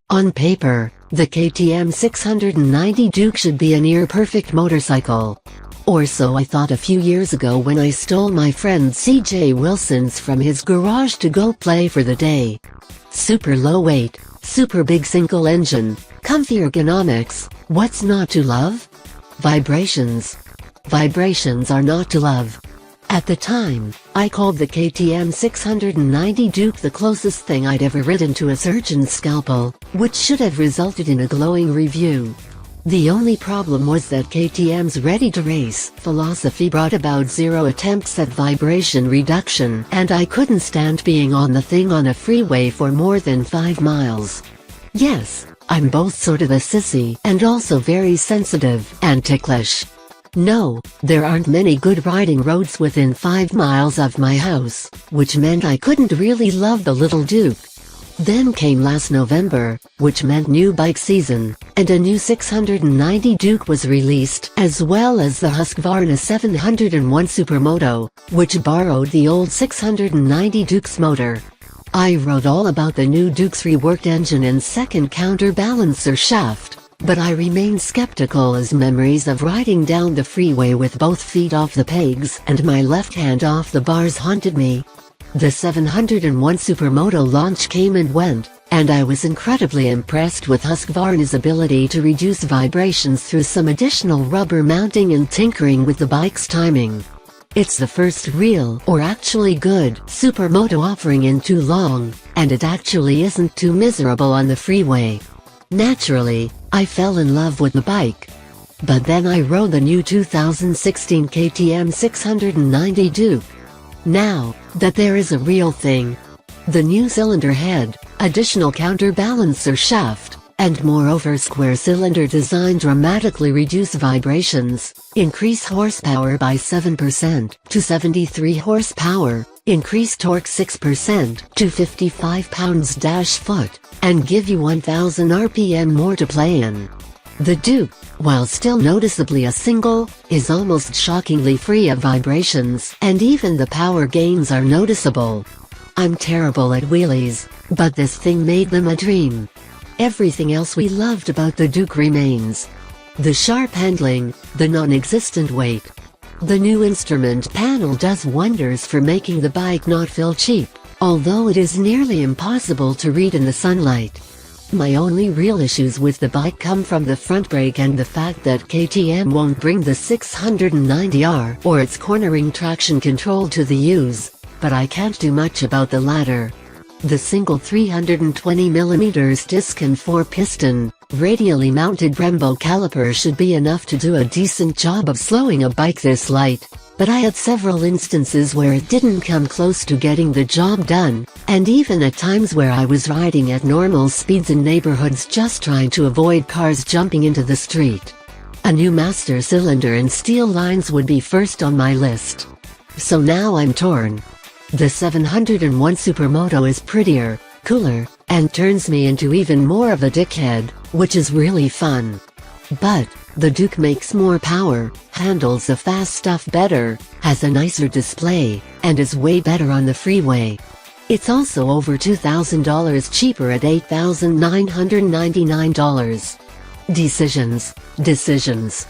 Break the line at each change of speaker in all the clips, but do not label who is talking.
On paper, the KTM 690 Duke should be a near-perfect motorcycle. Or so I thought a few years ago when I stole my friend CJ Wilson's from his garage to go play for the day. Super low weight, super big single engine, comfy ergonomics, what's not to love? Vibrations. Vibrations are not to love. At the time, I called the KTM 690 Duke the closest thing I'd ever ridden to a surgeon's scalpel, which should have resulted in a glowing review. The only problem was that KTM's ready-to-race philosophy brought about 0 attempts at vibration reduction, and I couldn't stand being on the thing on a freeway for more than 5 miles. Yes, I'm both sort of a sissy and also very sensitive and ticklish. No, there aren't many good riding roads within 5 miles of my house, which meant I couldn't really love the little Duke. Then came last November, which meant new bike season, and a new 690 Duke was released, as well as the Husqvarna 701 Supermoto, which borrowed the old 690 Duke's motor. I wrote all about the new Duke's reworked engine and second counterbalancer shaft. But I remain skeptical as memories of riding down the freeway with both feet off the pegs and my left hand off the bars haunted me. The 701 Supermoto launch came and went, and I was incredibly impressed with Husqvarna's ability to reduce vibrations through some additional rubber mounting and tinkering with the bike's timing. It's the first real, or actually good, supermoto offering in too long, and it actually isn't too miserable on the freeway. Naturally, I fell in love with the bike. But then I rode the new 2016 KTM 690 Duke. Now that there is a real thing. The new cylinder head, additional counterbalancer shaft, and moreover square cylinder design dramatically reduce vibrations, increase horsepower by 7% to 73 horsepower, increase torque 6% to 55 pounds-foot, and give you 1000 RPM more to play in. The Duke, while still noticeably a single, is almost shockingly free of vibrations, and even the power gains are noticeable. I'm terrible at wheelies, but this thing made them a dream. Everything else we loved about the Duke remains. The sharp handling, the non-existent weight. The new instrument panel does wonders for making the bike not feel cheap, although it is nearly impossible to read in the sunlight. My only real issues with the bike come from the front brake and the fact that KTM won't bring the 690R or its cornering traction control to the use, but I can't do much about the latter. The single 320mm disc and 4-piston, radially mounted Brembo caliper should be enough to do a decent job of slowing a bike this light, but I had several instances where it didn't come close to getting the job done, and even at times where I was riding at normal speeds in neighborhoods just trying to avoid cars jumping into the street. A new master cylinder and steel lines would be first on my list. So now I'm torn. The 701 Supermoto is prettier, cooler, and turns me into even more of a dickhead, which is really fun. But the Duke makes more power, handles the fast stuff better, has a nicer display, and is way better on the freeway. It's also over $2,000 cheaper at $8,999. Decisions.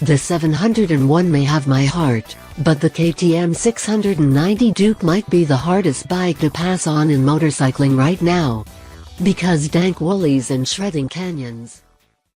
The 701 may have my heart, but the KTM 690 Duke might be the hardest bike to pass on in motorcycling right now. Because dank woolies and shredding canyons.